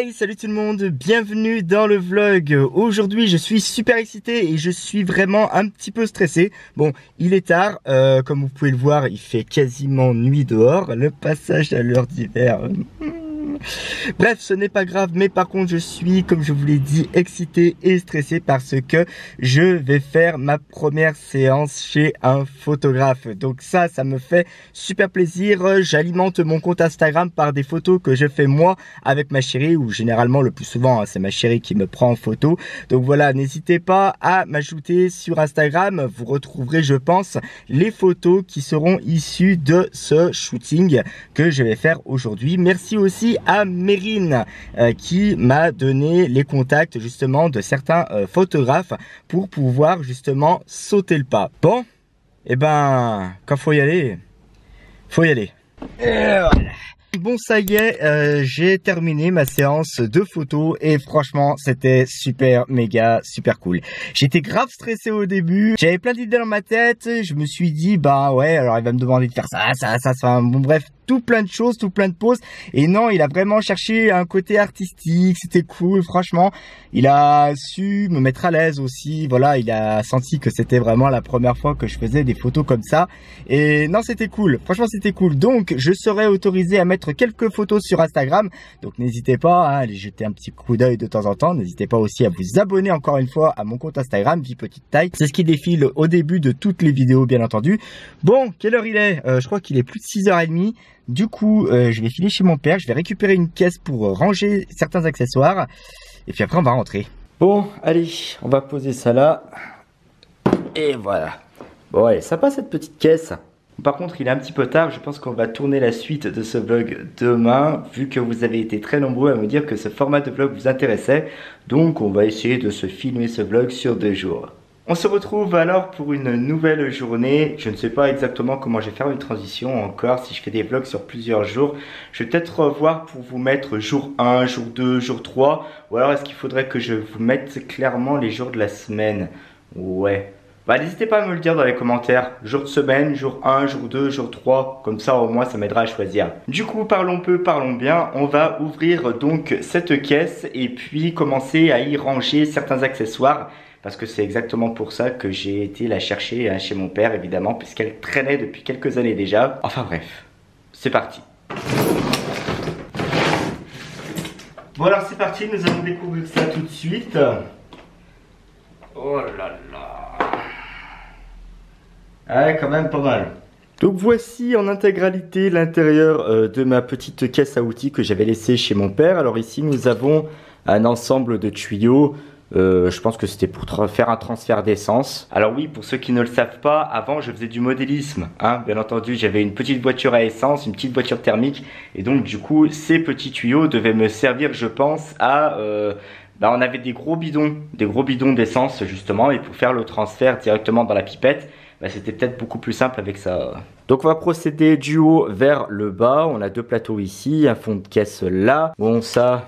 Hey, salut tout le monde, bienvenue dans le vlog. Aujourd'hui je suis super excité et je suis vraiment un petit peu stressé. Bon, il est tard, comme vous pouvez le voir, il fait quasiment nuit dehors. Le passage à l'heure d'hiver... Bref, ce n'est pas grave, mais par contre je suis, comme je vous l'ai dit, excité et stressé parce que je vais faire ma première séance chez un photographe. Donc ça me fait super plaisir. J'alimente mon compte Instagram par des photos que je fais moi avec ma chérie, ou généralement le plus souvent, hein, c'est ma chérie qui me prend en photo. Donc voilà, n'hésitez pas à m'ajouter sur Instagram. Vous retrouverez, je pense, les photos qui seront issues de ce shooting que je vais faire aujourd'hui. Merci aussi à Mérine qui m'a donné les contacts justement de certains photographes pour pouvoir justement sauter le pas. Bon, et ben quand faut y aller, faut y aller. Et voilà. Bon, ça y est, j'ai terminé ma séance de photos et franchement c'était super méga super cool. J'étais grave stressé au début, j'avais plein d'idées dans ma tête, je me suis dit bah ouais, alors il va me demander de faire ça, bon bref, tout plein de choses, tout plein de poses. Et non, il a vraiment cherché un côté artistique, c'était cool, franchement. Il a su me mettre à l'aise aussi, voilà, il a senti que c'était vraiment la première fois que je faisais des photos comme ça. Et non, c'était cool, franchement c'était cool. Donc je serai autorisé à mettre quelques photos sur Instagram. Donc n'hésitez pas à aller jeter un petit coup d'œil de temps en temps. N'hésitez pas aussi à vous abonner encore une fois à mon compte Instagram, Vie Petite Taille. C'est ce qui défile au début de toutes les vidéos, bien entendu. Bon, quelle heure il est? Je crois qu'il est plus de 6h30. Du coup, je vais filer chez mon père, je vais récupérer une caisse pour ranger certains accessoires. Et puis après, on va rentrer. Bon, allez, on va poser ça là. Et voilà. Bon, allez, sympa cette petite caisse. Par contre, il est un petit peu tard, je pense qu'on va tourner la suite de ce vlog demain, vu que vous avez été très nombreux à me dire que ce format de vlog vous intéressait. Donc, on va essayer de se filmer ce vlog sur 2 jours. On se retrouve alors pour une nouvelle journée. Je ne sais pas exactement comment je vais faire une transition encore, si je fais des vlogs sur plusieurs jours. Je vais peut-être voir pour vous mettre jour 1, jour 2, jour 3. Ou alors est-ce qu'il faudrait que je vous mette clairement les jours de la semaine? Ouais. Bah, n'hésitez pas à me le dire dans les commentaires. Jour de semaine, jour 1, jour 2, jour 3. Comme ça au moins ça m'aidera à choisir. Du coup, parlons peu, parlons bien. On va ouvrir donc cette caisse et puis commencer à y ranger certains accessoires. Parce que c'est exactement pour ça que j'ai été la chercher chez mon père, évidemment, puisqu'elle traînait depuis quelques années déjà. Enfin bref, c'est parti. Bon alors c'est parti, nous allons découvrir ça tout de suite. Oh là là. Ouais, quand même pas mal. Donc voici en intégralité l'intérieur de ma petite caisse à outils que j'avais laissée chez mon père. Alors ici nous avons un ensemble de tuyaux. Je pense que c'était pour faire un transfert d'essence. Alors oui, pour ceux qui ne le savent pas, avant je faisais du modélisme, hein. Bien entendu, j'avais une petite voiture à essence, une petite voiture thermique. Et donc du coup, ces petits tuyaux devaient me servir, je pense, à... on avait des gros bidons d'essence justement. Et pour faire le transfert directement dans la pipette, c'était peut-être beaucoup plus simple avec ça. Donc on va procéder du haut vers le bas. On a 2 plateaux ici, un fond de caisse là. Bon ça,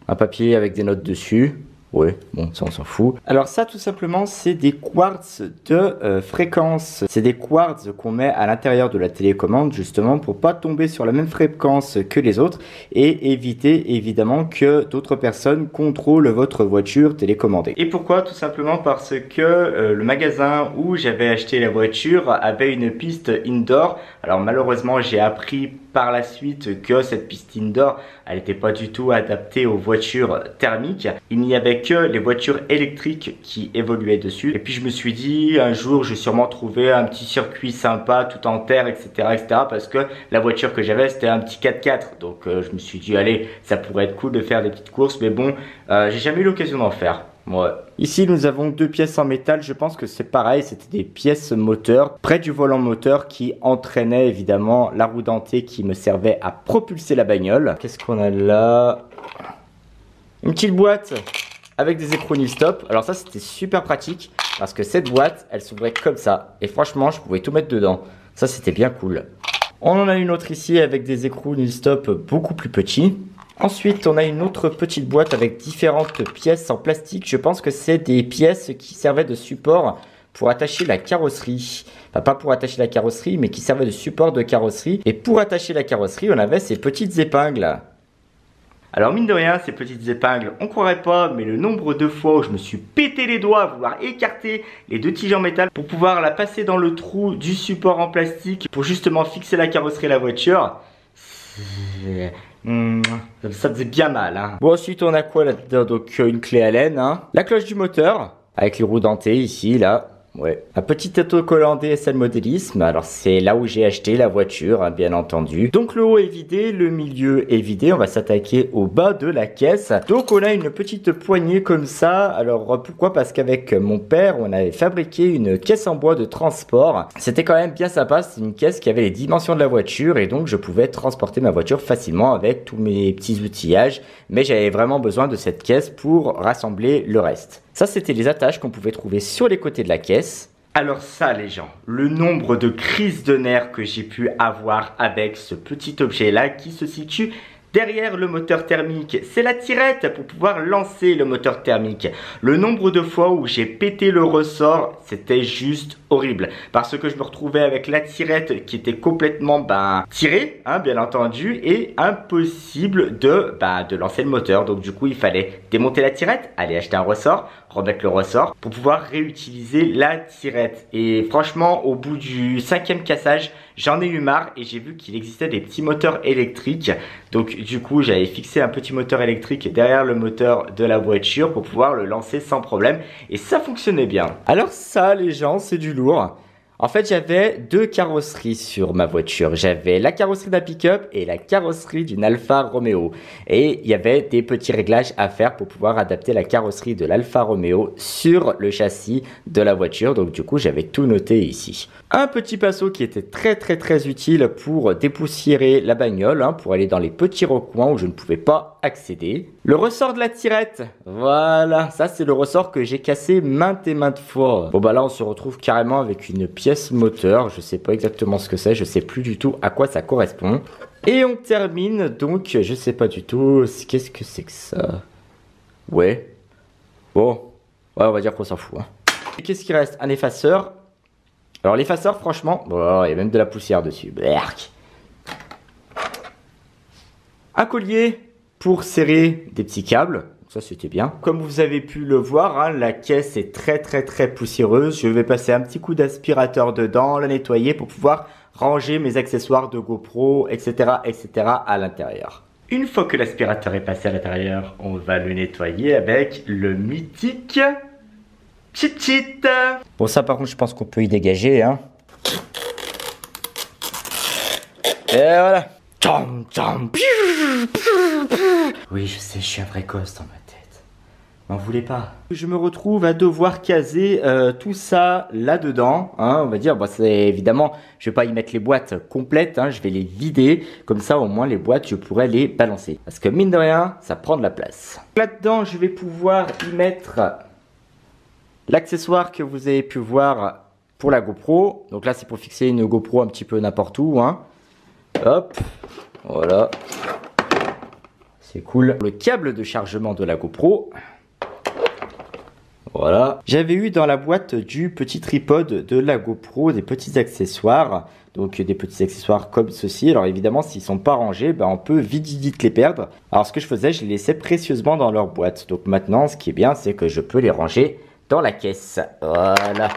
un papier avec des notes dessus. Ouais, bon, ça on s'en fout. Alors ça tout simplement c'est des quartz de fréquence. C'est des quartz qu'on met à l'intérieur de la télécommande justement pour pas tomber sur la même fréquence que les autres et éviter évidemment que d'autres personnes contrôlent votre voiture télécommandée. Et pourquoi? Tout simplement parce que le magasin où j'avais acheté la voiture avait une piste indoor. Alors malheureusement j'ai appris par la suite que cette piste indoor elle n'était pas du tout adaptée aux voitures thermiques. Il n'y avait que les voitures électriques qui évoluaient dessus. Et puis je me suis dit un jour je vais sûrement trouver un petit circuit sympa tout en terre, etc., parce que la voiture que j'avais c'était un petit 4x4. Donc je me suis dit allez, ça pourrait être cool de faire des petites courses, mais bon, j'ai jamais eu l'occasion d'en faire. Ouais. Ici nous avons 2 pièces en métal, je pense que c'est pareil, c'était des pièces moteurs près du volant moteur qui entraînait évidemment la roue dentée qui me servait à propulser la bagnole. Qu'est-ce qu'on a là? Une petite boîte avec des écrous nil stop. Alors ça c'était super pratique parce que cette boîte elle s'ouvrait comme ça et franchement je pouvais tout mettre dedans. Ça c'était bien cool. On en a une autre ici avec des écrous nil stop beaucoup plus petits. Ensuite, on a une autre petite boîte avec différentes pièces en plastique. Je pense que c'est des pièces qui servaient de support pour attacher la carrosserie. Enfin, pas pour attacher la carrosserie, mais qui servaient de support de carrosserie. Et pour attacher la carrosserie, on avait ces petites épingles. Alors mine de rien, ces petites épingles, on croirait pas, mais le nombre de fois où je me suis pété les doigts à vouloir écarter les deux tiges en métal pour pouvoir la passer dans le trou du support en plastique pour justement fixer la carrosserie et la voiture, ça faisait bien mal. Hein. Bon, ensuite on a quoi là-dedans? Donc une clé Allen, hein. La cloche du moteur avec les roues dentées ici, là. Ouais, un petit autocollant DSL modélisme. Alors c'est là où j'ai acheté la voiture, hein, bien entendu. Donc le haut est vidé, le milieu est vidé. On va s'attaquer au bas de la caisse. Donc on a une petite poignée comme ça. Alors pourquoi? Parce qu'avec mon père, on avait fabriqué une caisse en bois de transport. C'était quand même bien sympa. C'est une caisse qui avait les dimensions de la voiture et donc je pouvais transporter ma voiture facilement avec tous mes petits outillages. Mais j'avais vraiment besoin de cette caisse pour rassembler le reste. Ça, c'était les attaches qu'on pouvait trouver sur les côtés de la caisse. Alors ça, les gens, le nombre de crises de nerfs que j'ai pu avoir avec ce petit objet-là qui se situe derrière le moteur thermique, c'est la tirette pour pouvoir lancer le moteur thermique. Le nombre de fois où j'ai pété le ressort, c'était juste horrible. Parce que je me retrouvais avec la tirette qui était complètement tirée, hein, bien entendu, et impossible de lancer le moteur. Donc du coup, il fallait démonter la tirette, aller acheter un ressort, remettre le ressort pour pouvoir réutiliser la tirette. Et franchement, au bout du 5e cassage, j'en ai eu marre et j'ai vu qu'il existait des petits moteurs électriques. Donc du coup, j'avais fixé un petit moteur électrique derrière le moteur de la voiture pour pouvoir le lancer sans problème. Et ça fonctionnait bien. Alors ça, les gens, c'est du lourd. En fait, j'avais deux carrosseries sur ma voiture. J'avais la carrosserie d'un pick-up et la carrosserie d'une Alfa Romeo. Et il y avait des petits réglages à faire pour pouvoir adapter la carrosserie de l'Alfa Romeo sur le châssis de la voiture. Donc du coup, j'avais tout noté ici. Un petit pinceau qui était très utile pour dépoussiérer la bagnole, hein, pour aller dans les petits recoins où je ne pouvais pas accéder. Le ressort de la tirette, voilà, ça c'est le ressort que j'ai cassé maintes et maintes fois. Bon bah là on se retrouve carrément avec une pièce moteur, je sais pas exactement ce que c'est, je sais plus du tout à quoi ça correspond. Et on termine donc, je sais pas du tout, qu'est-ce que c'est que ça? Ouais, bon, ouais on va dire qu'on s'en fout. Hein. Qu'est-ce qui reste? Un effaceur. Alors l'effaceur franchement, bon, il y a même de la poussière dessus. Berk. Un collier pour serrer des petits câbles, ça c'était bien. Comme vous avez pu le voir, hein, la caisse est très poussiéreuse. Je vais passer un petit coup d'aspirateur dedans, la nettoyer pour pouvoir ranger mes accessoires de GoPro, etc. à l'intérieur. Une fois que l'aspirateur est passé à l'intérieur, on va le nettoyer avec le mythique Cheat Cheat. Bon ça par contre je pense qu'on peut y dégager, hein. Et voilà. Oui, je sais, je suis un vrai gosse dans ma tête. M'en voulez pas. Je me retrouve à devoir caser tout ça là-dedans. Hein, on va dire, bah, c'est évidemment, je vais pas y mettre les boîtes complètes. Hein, je vais les vider. Comme ça, au moins, les boîtes, je pourrais les balancer. Parce que mine de rien, ça prend de la place. Là-dedans, je vais pouvoir y mettre l'accessoire que vous avez pu voir pour la GoPro. Donc là, c'est pour fixer une GoPro un petit peu n'importe où. Hein. Hop, voilà. C'est cool. Le câble de chargement de la GoPro. Voilà. J'avais eu dans la boîte du petit tripod de la GoPro des petits accessoires. Donc des petits accessoires comme ceci. Alors évidemment, s'ils ne sont pas rangés, ben, on peut vite les perdre. Alors ce que je faisais, je les laissais précieusement dans leur boîte. Donc maintenant, ce qui est bien, c'est que je peux les ranger dans la caisse. Voilà.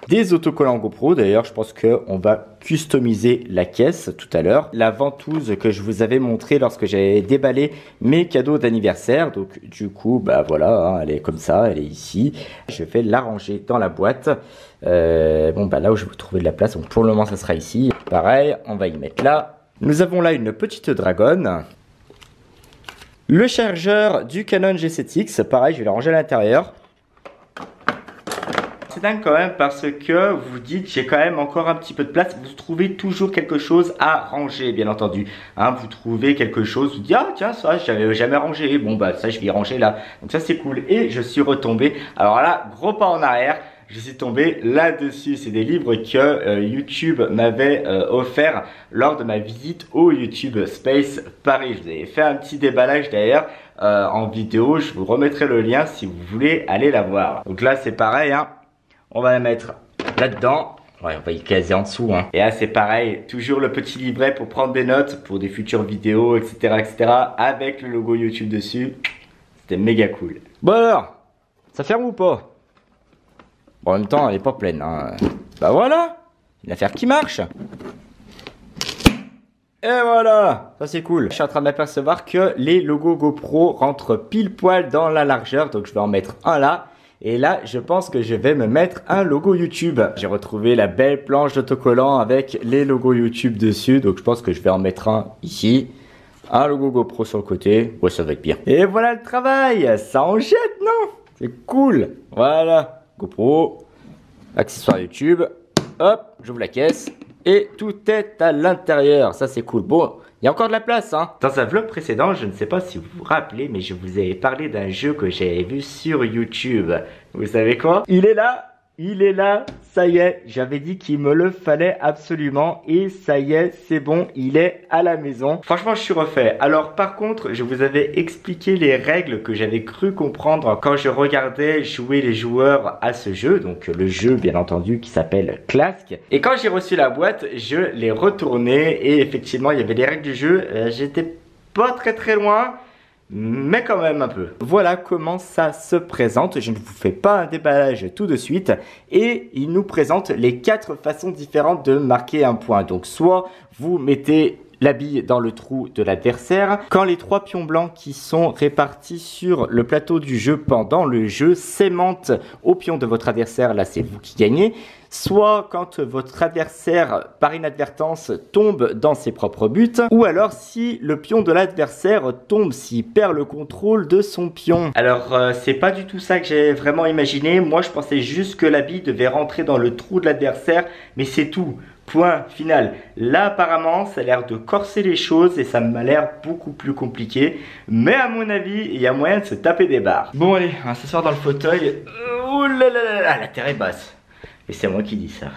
Des autocollants GoPro, d'ailleurs je pense qu'on va customiser la caisse tout à l'heure. La ventouse que je vous avais montré lorsque j'avais déballé mes cadeaux d'anniversaire. Donc du coup, bah voilà, hein, elle est comme ça, elle est ici. Je vais la ranger dans la boîte. Bon bah là où je vais trouver de la place, donc pour le moment ça sera ici. Pareil, on va y mettre là. Nous avons là une petite dragonne. Le chargeur du Canon G7X, pareil, je vais le ranger à l'intérieur. C'est dingue quand même parce que vous dites j'ai quand même encore un petit peu de place. Vous trouvez toujours quelque chose à ranger, bien entendu. Hein, vous trouvez quelque chose, vous dites ah tiens ça j'avais jamais rangé. Bon bah ça je vais y ranger là. Donc ça c'est cool. Et je suis retombé. Alors là gros pas en arrière. Je suis tombé là-dessus. C'est des livres que YouTube m'avait offert lors de ma visite au YouTube Space Paris. Je vous avais fait un petit déballage d'ailleurs en vidéo. Je vous remettrai le lien si vous voulez aller la voir. Donc là c'est pareil. Hein. On va la mettre là-dedans. Ouais, on va y caser en dessous, hein. Et là, c'est pareil, toujours le petit livret pour prendre des notes pour des futures vidéos, etc., avec le logo YouTube dessus. C'était méga cool. Bon alors, ça ferme ou pas? Bon, en même temps, elle est pas pleine, hein. Bah voilà, une affaire qui marche. Et voilà, ça c'est cool. Je suis en train de m'apercevoir que les logos GoPro rentrent pile poil dans la largeur, donc je vais en mettre un là. Et là, je pense que je vais me mettre un logo YouTube. J'ai retrouvé la belle planche d'autocollant avec les logos YouTube dessus. Donc, je pense que je vais en mettre un ici. Un logo GoPro sur le côté. Ouais, ça va être bien. Et voilà le travail. Ça en jette, non? C'est cool. Voilà. GoPro. Accessoires YouTube. Hop, j'ouvre la caisse. Et tout est à l'intérieur. Ça, c'est cool. Bon. Il y a encore de la place, hein. Dans un vlog précédent, je ne sais pas si vous vous rappelez, mais je vous avais parlé d'un jeu que j'avais vu sur YouTube. Vous savez quoi? Il est là, ça y est, j'avais dit qu'il me le fallait absolument et ça y est, c'est bon, il est à la maison. Franchement, je suis refait. Alors par contre, je vous avais expliqué les règles que j'avais cru comprendre quand je regardais jouer les joueurs à ce jeu, donc le jeu bien entendu qui s'appelle Clask. Et quand j'ai reçu la boîte, je l'ai retourné et effectivement, il y avait les règles du jeu, j'étais pas très loin. Mais quand même un peu. Voilà comment ça se présente. Je ne vous fais pas un déballage tout de suite. Et il nous présente les 4 façons différentes de marquer un point. Donc soit vous mettez la bille dans le trou de l'adversaire. Quand les 3 pions blancs qui sont répartis sur le plateau du jeu pendant le jeu s'aimantent au pion de votre adversaire, là c'est vous qui gagnez. Soit quand votre adversaire, par inadvertance, tombe dans ses propres buts. Ou alors si le pion de l'adversaire tombe, s'il perd le contrôle de son pion. Alors c'est pas du tout ça que j'ai vraiment imaginé. Moi je pensais juste que la bille devait rentrer dans le trou de l'adversaire. Mais c'est tout. Point final. Là apparemment ça a l'air de corser les choses et ça m'a l'air beaucoup plus compliqué. Mais à mon avis il y a moyen de se taper des barres. Bon allez, on va s'asseoir dans le fauteuil. Oh là là là là, la terre est basse. Et c'est moi qui dis ça.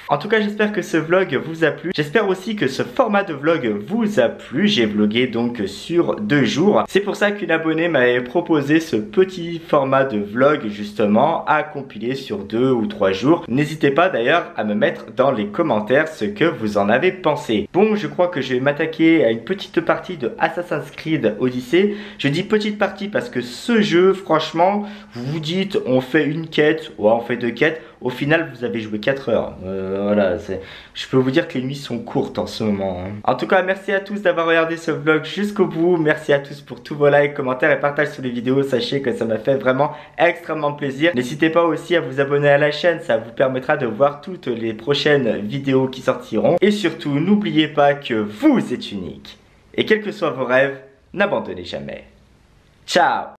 En tout cas, j'espère que ce vlog vous a plu. J'espère aussi que ce format de vlog vous a plu. J'ai vlogué donc sur 2 jours. C'est pour ça qu'une abonnée m'avait proposé ce petit format de vlog justement à compiler sur 2 ou 3 jours. N'hésitez pas d'ailleurs à me mettre dans les commentaires ce que vous en avez pensé. Bon, je crois que je vais m'attaquer à une petite partie de Assassin's Creed Odyssey. Je dis petite partie parce que ce jeu, franchement, vous vous dites on fait une quête, ouais, on fait 2 quêtes. Au final, vous avez joué 4 heures. Voilà, je peux vous dire que les nuits sont courtes en ce moment. Hein. En tout cas, merci à tous d'avoir regardé ce vlog jusqu'au bout. Merci à tous pour tous vos likes, commentaires et partages sous les vidéos. Sachez que ça m'a fait vraiment extrêmement plaisir. N'hésitez pas aussi à vous abonner à la chaîne. Ça vous permettra de voir toutes les prochaines vidéos qui sortiront. Et surtout, n'oubliez pas que vous êtes unique. Et quels que soient vos rêves, n'abandonnez jamais. Ciao!